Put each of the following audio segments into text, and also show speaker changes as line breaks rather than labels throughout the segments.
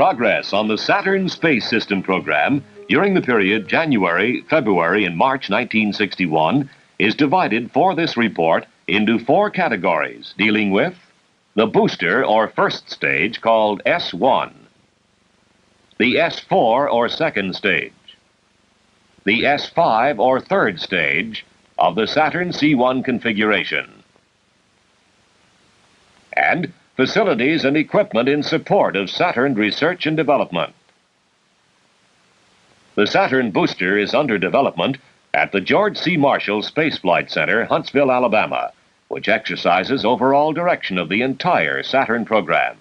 Progress on the Saturn Space System program during the period January, February, and March 1961 is divided for this report into 4 categories dealing with the booster or first stage called S1, the S4 or second stage, the S5 or third stage of the Saturn C1 configuration, and facilities and equipment in support of Saturn research and development. The Saturn booster is under development at the George C. Marshall Space Flight Center, Huntsville, Alabama, which exercises overall direction of the entire Saturn program.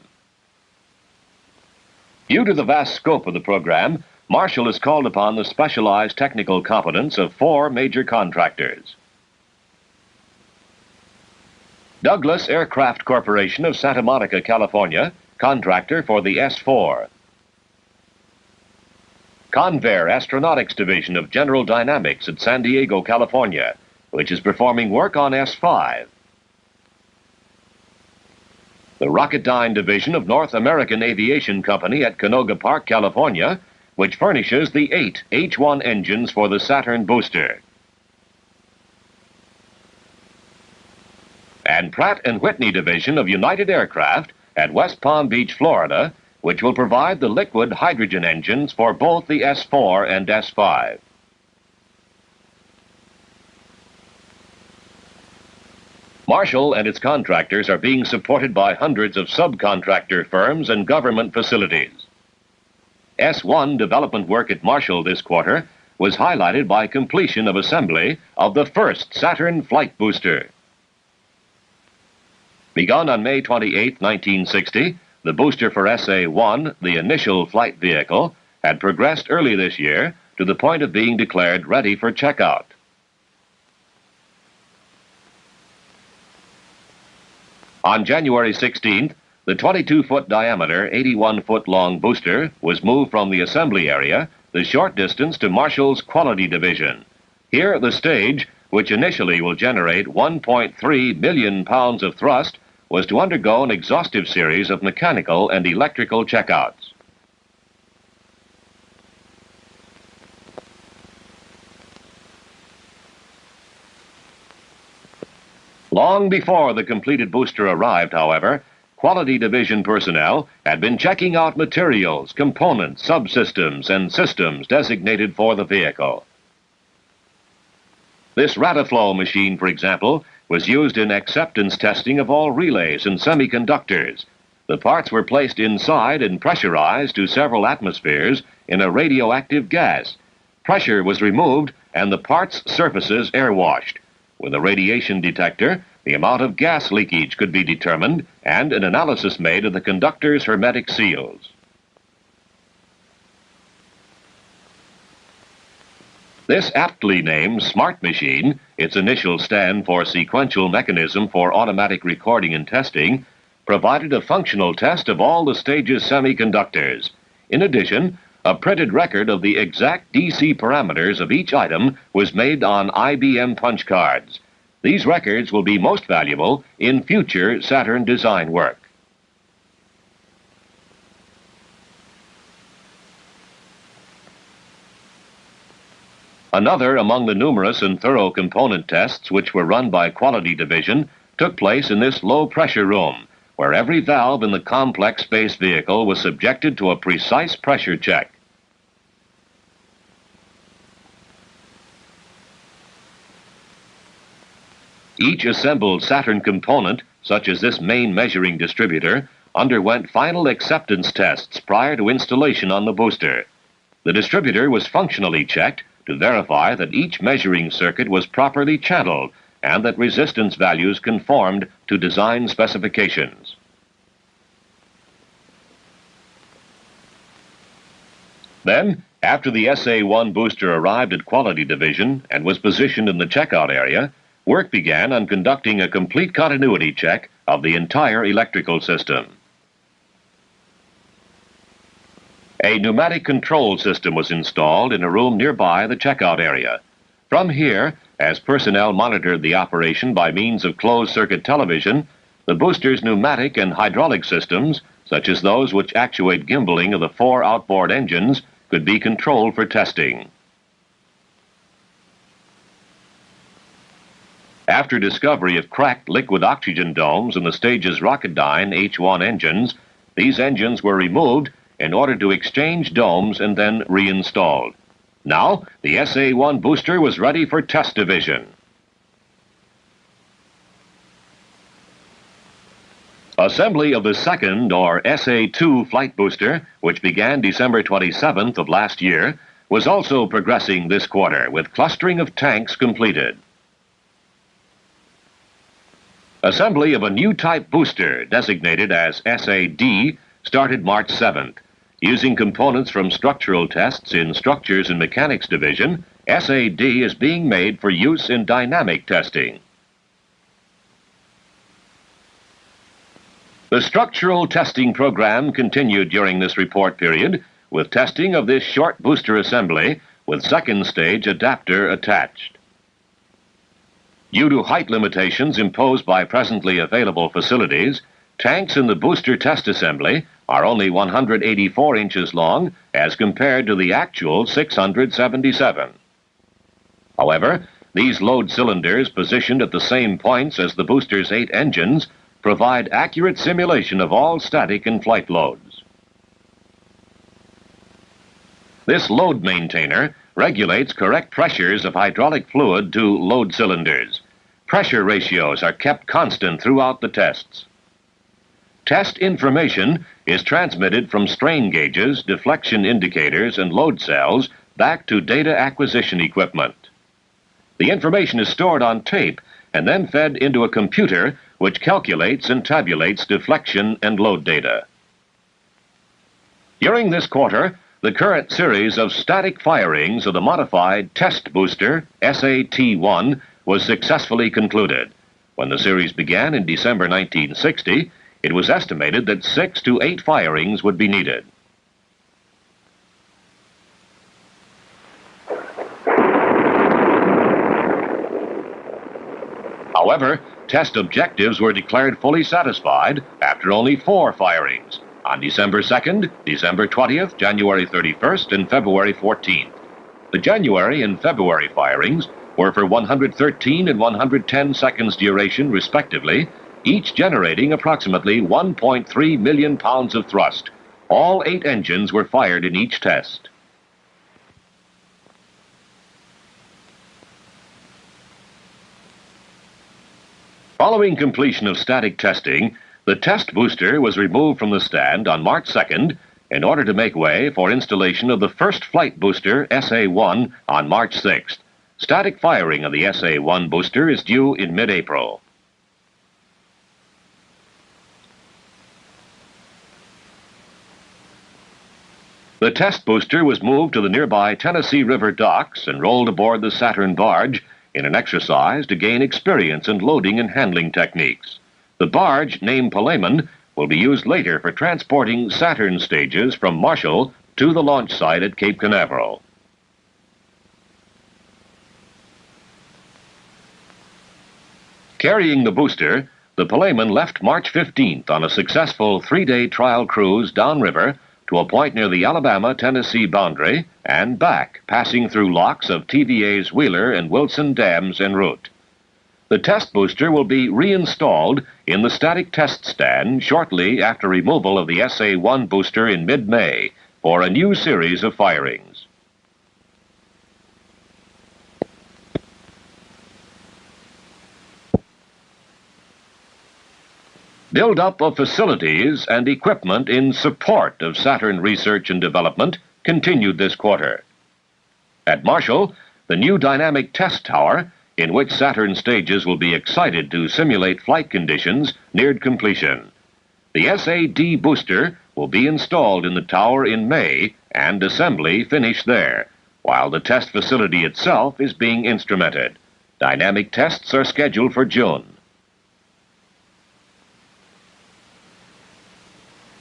Due to the vast scope of the program, Marshall has called upon the specialized technical competence of 4 major contractors. Douglas Aircraft Corporation of Santa Monica, California, contractor for the S4. Convair Astronautics Division of General Dynamics at San Diego, California, which is performing work on S5. The Rocketdyne Division of North American Aviation Company at Canoga Park, California, which furnishes the 8 H-1 engines for the Saturn booster. And Pratt & Whitney Division of United Aircraft at West Palm Beach, Florida, which will provide the liquid hydrogen engines for both the S4 and S5. Marshall and its contractors are being supported by hundreds of subcontractor firms and government facilities. S1 development work at Marshall this quarter was highlighted by completion of assembly of the first Saturn flight booster. Begun on May 28, 1960, the booster for SA-1, the initial flight vehicle, had progressed early this year to the point of being declared ready for checkout. On January 16th, the 22-foot diameter, 81-foot-long booster was moved from the assembly area the short distance to Marshall's Quality Division. Here, the stage, which initially will generate 1.3 million pounds of thrust, was to undergo an exhaustive series of mechanical and electrical checkouts. Long before the completed booster arrived, however, Quality Division personnel had been checking out materials, components, subsystems, and systems designated for the vehicle. This Rataflow machine, for example, was used in acceptance testing of all relays and semiconductors. The parts were placed inside and pressurized to several atmospheres in a radioactive gas. Pressure was removed and the parts' surfaces air-washed. With a radiation detector, the amount of gas leakage could be determined and an analysis made of the conductor's hermetic seals. This aptly named SMART machine, its initials stand for Sequential Mechanism for Automatic Recording and Testing, provided a functional test of all the stage's semiconductors. In addition, a printed record of the exact DC parameters of each item was made on IBM punch cards. These records will be most valuable in future Saturn design work. Another among the numerous and thorough component tests which were run by Quality Division took place in this low-pressure room, where every valve in the complex space vehicle was subjected to a precise pressure check. Each assembled Saturn component, such as this main measuring distributor, underwent final acceptance tests prior to installation on the booster. The distributor was functionally checked to verify that each measuring circuit was properly channeled and that resistance values conformed to design specifications. Then, after the SA-1 booster arrived at Quality Division and was positioned in the checkout area, work began on conducting a complete continuity check of the entire electrical system. A pneumatic control system was installed in a room nearby the checkout area. From here, as personnel monitored the operation by means of closed-circuit television, the booster's pneumatic and hydraulic systems such as those which actuate gimbaling of the 4 outboard engines, could be controlled for testing. After discovery of cracked liquid oxygen domes in the Stage's Rocketdyne H-1 engines, these engines were removed in order to exchange domes and then reinstalled. Now, the SA-1 booster was ready for test division. Assembly of the second, or SA-2 flight booster, which began December 27th of last year, was also progressing this quarter, with clustering of tanks completed. Assembly of a new type booster, designated as SA-D, started March 7th. Using components from structural tests in Structures and Mechanics Division, SA-D is being made for use in dynamic testing. The structural testing program continued during this report period with testing of this short booster assembly with second stage adapter attached. Due to height limitations imposed by presently available facilities, tanks in the booster test assembly are only 184 inches long as compared to the actual 677. However, these load cylinders positioned at the same points as the booster's 8 engines provide accurate simulation of all static and flight loads. This load maintainer regulates correct pressures of hydraulic fluid to load cylinders. Pressure ratios are kept constant throughout the tests. Test information is transmitted from strain gauges, deflection indicators, and load cells back to data acquisition equipment. The information is stored on tape and then fed into a computer which calculates and tabulates deflection and load data. During this quarter, the current series of static firings of the modified test booster, SAT-1, was successfully concluded. When the series began in December 1960, it was estimated that 6 to 8 firings would be needed. However, test objectives were declared fully satisfied after only 4 firings, on December 2nd, December 20th, January 31st, and February 14th. The January and February firings were for 113 and 110 seconds duration, respectively, each generating approximately 1.3 million pounds of thrust. All 8 engines were fired in each test. Following completion of static testing, the test booster was removed from the stand on March 2nd in order to make way for installation of the first flight booster, SA-1, on March 6th. Static firing of the SA-1 booster is due in mid-April. The test booster was moved to the nearby Tennessee River docks and rolled aboard the Saturn barge in an exercise to gain experience in loading and handling techniques. The barge, named Palaemon, will be used later for transporting Saturn stages from Marshall to the launch site at Cape Canaveral. Carrying the booster, the Palaemon left March 15th on a successful 3-day trial cruise downriver to a point near the Alabama-Tennessee boundary and back, passing through locks of TVA's Wheeler and Wilson dams en route. The test booster will be reinstalled in the static test stand shortly after removal of the SA-1 booster in mid-May for a new series of firings. Build-up of facilities and equipment in support of Saturn research and development continued this quarter. At Marshall, the new dynamic test tower, in which Saturn stages will be excited to simulate flight conditions, neared completion. The SA-D booster will be installed in the tower in May and assembly finished there, while the test facility itself is being instrumented. Dynamic tests are scheduled for June.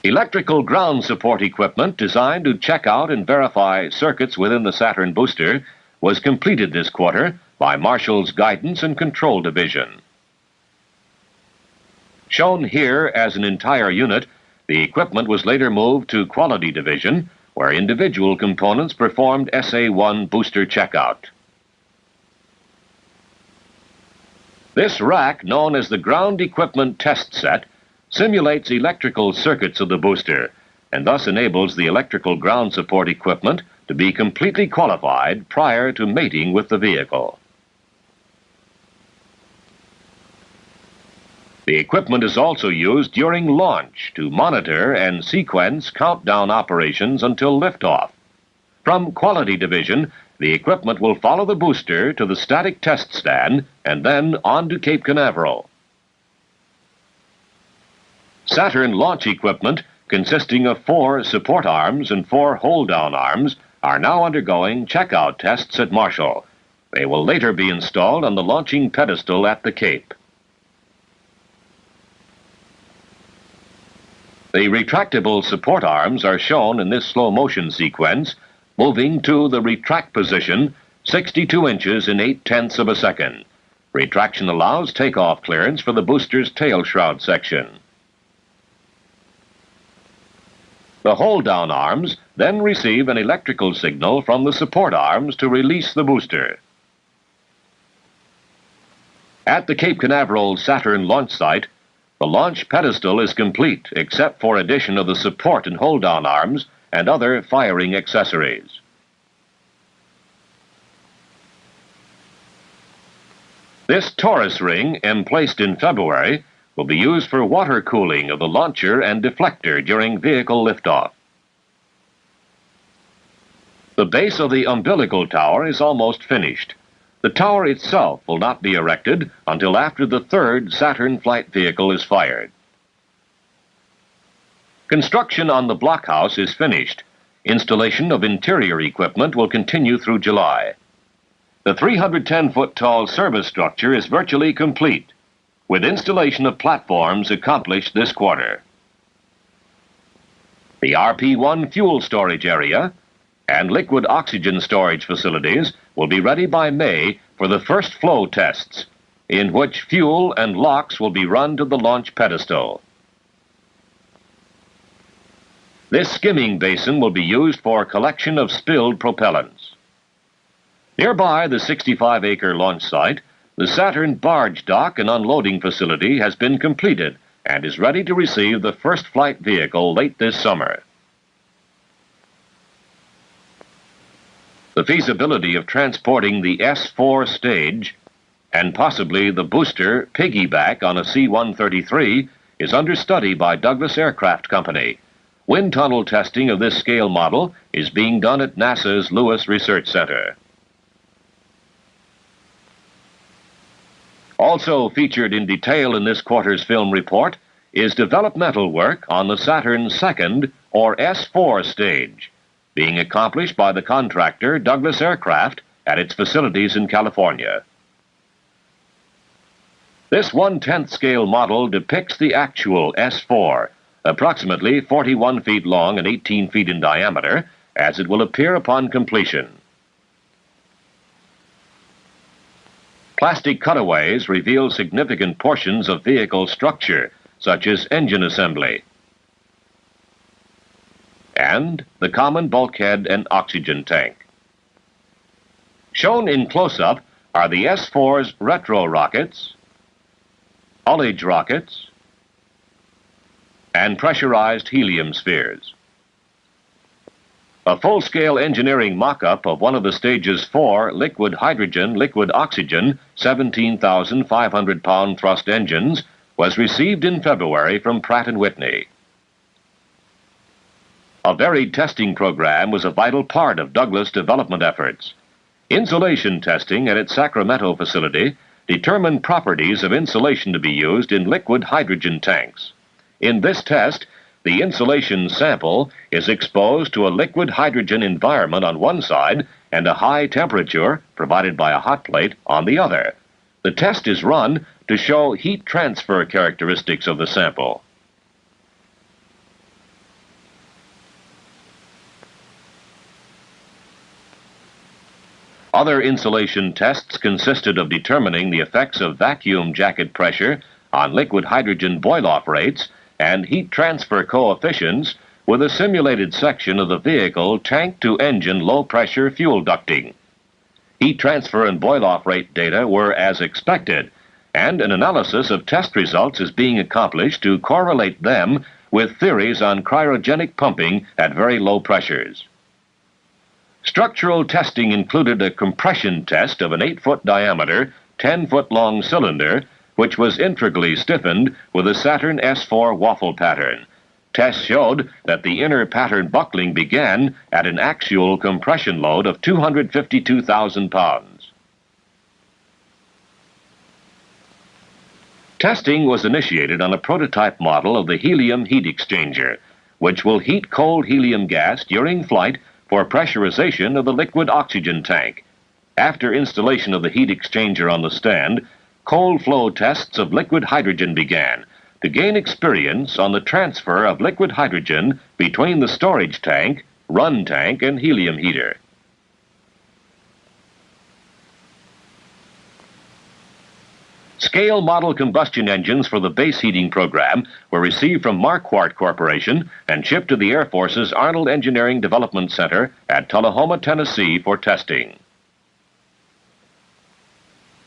Electrical ground support equipment designed to check out and verify circuits within the Saturn booster was completed this quarter by Marshall's Guidance and Control Division. Shown here as an entire unit, The equipment was later moved to Quality Division, where individual components performed SA-1 booster checkout. This rack, known as the Ground Equipment Test Set, simulates electrical circuits of the booster and thus enables the electrical ground support equipment to be completely qualified prior to mating with the vehicle. The equipment is also used during launch to monitor and sequence countdown operations until liftoff. From Quality Division, the equipment will follow the booster to the static test stand and then on to Cape Canaveral. Saturn launch equipment, consisting of 4 support arms and 4 hold-down arms, are now undergoing checkout tests at Marshall. They will later be installed on the launching pedestal at the Cape. The retractable support arms are shown in this slow-motion sequence, moving to the retract position 62 inches in 0.8 of a second. Retraction allows takeoff clearance for the booster's tail shroud section. The hold-down arms then receive an electrical signal from the support arms to release the booster. At the Cape Canaveral Saturn launch site, the launch pedestal is complete except for addition of the support and hold-down arms and other firing accessories. This torus ring, emplaced in February, will be used for water cooling of the launcher and deflector during vehicle liftoff. The base of the umbilical tower is almost finished. The tower itself will not be erected until after the 3rd Saturn flight vehicle is fired. Construction on the blockhouse is finished. Installation of interior equipment will continue through July. The 310-foot-tall service structure is virtually complete, with installation of platforms accomplished this quarter. The RP-1 fuel storage area and liquid oxygen storage facilities will be ready by May for the first flow tests, in which fuel and LOX will be run to the launch pedestal. This skimming basin will be used for collection of spilled propellants. Nearby the 65-acre launch site, the Saturn barge dock and unloading facility has been completed and is ready to receive the first flight vehicle late this summer. The feasibility of transporting the S-4 stage and possibly the booster piggyback on a C-133 is under study by Douglas Aircraft Company. Wind tunnel testing of this scale model is being done at NASA's Lewis Research Center. Also featured in detail in this quarter's film report is developmental work on the Saturn II or S-4 stage, being accomplished by the contractor Douglas Aircraft at its facilities in California. This 1/10 scale model depicts the actual S-4, approximately 41 feet long and 18 feet in diameter, as it will appear upon completion. Plastic cutaways reveal significant portions of vehicle structure, such as engine assembly, and the common bulkhead and oxygen tank. Shown in close-up are the S-4's retro rockets, ullage rockets, and pressurized helium spheres. A full-scale engineering mock-up of one of the stage's 4 liquid hydrogen, liquid oxygen, 17,500-pound thrust engines was received in February from Pratt & Whitney. A varied testing program was a vital part of Douglas development efforts. Insulation testing at its Sacramento facility determined properties of insulation to be used in liquid hydrogen tanks. In this test, the insulation sample is exposed to a liquid hydrogen environment on one side and a high temperature provided by a hot plate on the other. The test is run to show heat transfer characteristics of the sample. Other insulation tests consisted of determining the effects of vacuum jacket pressure on liquid hydrogen boil-off rates and heat transfer coefficients with a simulated section of the vehicle tank-to-engine low-pressure fuel ducting. Heat transfer and boil-off rate data were as expected, and an analysis of test results is being accomplished to correlate them with theories on cryogenic pumping at very low pressures. Structural testing included a compression test of an 8-foot diameter, 10-foot long cylinder, which was integrally stiffened with a Saturn S4 waffle pattern. Tests showed that the inner pattern buckling began at an axial compression load of 252,000 pounds. Testing was initiated on a prototype model of the helium heat exchanger, which will heat cold helium gas during flight for pressurization of the liquid oxygen tank. After installation of the heat exchanger on the stand, cold flow tests of liquid hydrogen began to gain experience on the transfer of liquid hydrogen between the storage tank, run tank, and helium heater. Scale model combustion engines for the base heating program were received from Marquardt Corporation and shipped to the Air Force's Arnold Engineering Development Center at Tullahoma, Tennessee for testing.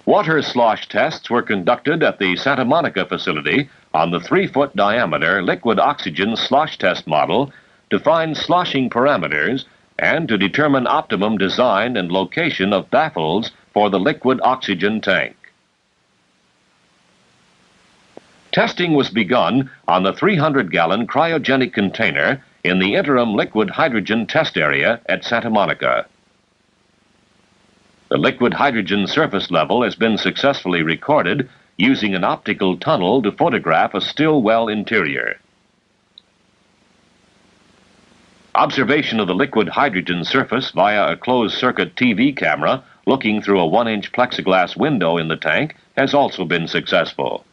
Water slosh tests were conducted at the Santa Monica facility on the 3-foot diameter liquid oxygen slosh test model to find sloshing parameters and to determine optimum design and location of baffles for the liquid oxygen tank. Testing was begun on the 300-gallon cryogenic container in the interim liquid hydrogen test area at Santa Monica. The liquid hydrogen surface level has been successfully recorded using an optical tunnel to photograph a still well interior. Observation of the liquid hydrogen surface via a closed-circuit TV camera looking through a 1-inch plexiglass window in the tank has also been successful.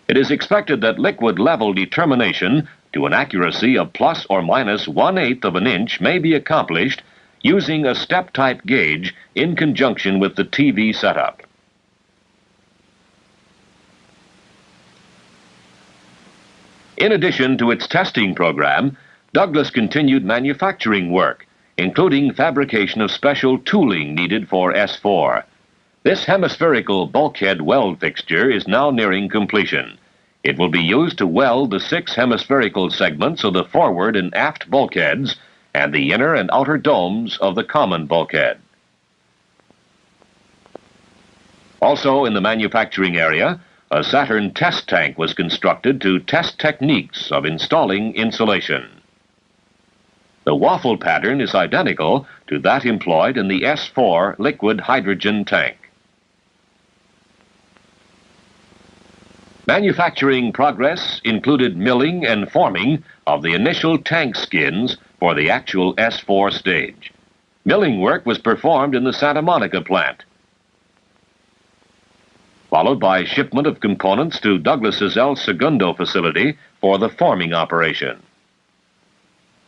It is expected that liquid level determination to an accuracy of plus or minus 1/8 of an inch may be accomplished using a step-type gauge in conjunction with the TV setup. In addition to its testing program, Douglas continued manufacturing work, including fabrication of special tooling needed for S4. This hemispherical bulkhead weld fixture is now nearing completion. It will be used to weld the 6 hemispherical segments of the forward and aft bulkheads and the inner and outer domes of the common bulkhead. Also in the manufacturing area, a Saturn test tank was constructed to test techniques of installing insulation. The waffle pattern is identical to that employed in the S4 liquid hydrogen tank. Manufacturing progress included milling and forming of the initial tank skins for the actual S4 stage. Milling work was performed in the Santa Monica plant, followed by shipment of components to Douglas's El Segundo facility for the forming operation.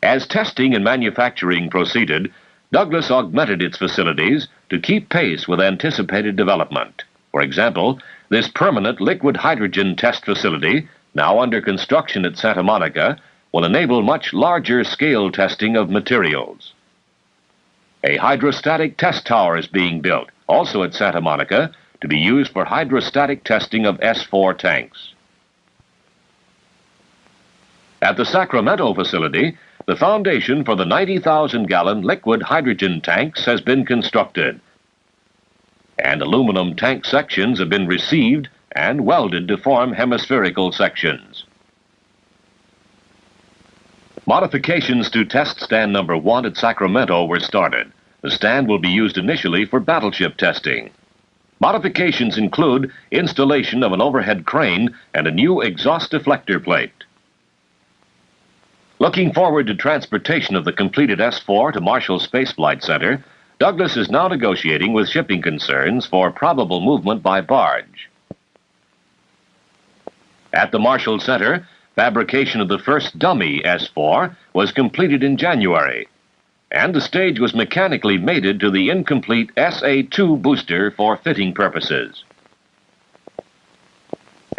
As testing and manufacturing proceeded, Douglas augmented its facilities to keep pace with anticipated development. For example, this permanent liquid hydrogen test facility, now under construction at Santa Monica, will enable much larger scale testing of materials. A hydrostatic test tower is being built, also at Santa Monica, to be used for hydrostatic testing of S4 tanks. At the Sacramento facility, the foundation for the 90,000-gallon liquid hydrogen tanks has been constructed, and aluminum tank sections have been received and welded to form hemispherical sections. Modifications to test stand number 1 at Sacramento were started. The stand will be used initially for battleship testing. Modifications include installation of an overhead crane and a new exhaust deflector plate. Looking forward to transportation of the completed S4 to Marshall Space Flight Center, Douglas is now negotiating with shipping concerns for probable movement by barge. At the Marshall Center, fabrication of the first dummy S4 was completed in January, and the stage was mechanically mated to the incomplete SA-2 booster for fitting purposes.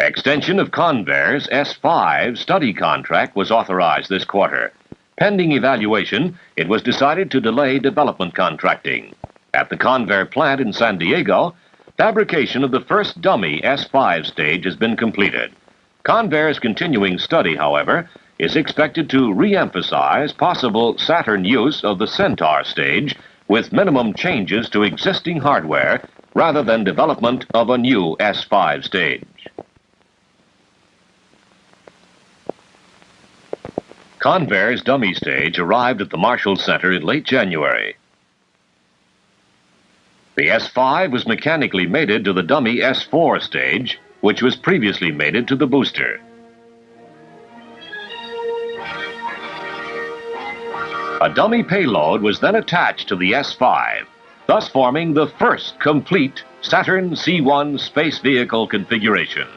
Extension of Convair's S5 study contract was authorized this quarter. Pending evaluation, it was decided to delay development contracting. At the Convair plant in San Diego, fabrication of the first dummy S5 stage has been completed. Convair's continuing study, however, is expected to re-emphasize possible Saturn use of the Centaur stage with minimum changes to existing hardware rather than development of a new S5 stage. Convair's dummy stage arrived at the Marshall Center in late January. The S5 was mechanically mated to the dummy S4 stage, which was previously mated to the booster. A dummy payload was then attached to the S5, thus forming the first complete Saturn C1 space vehicle configuration.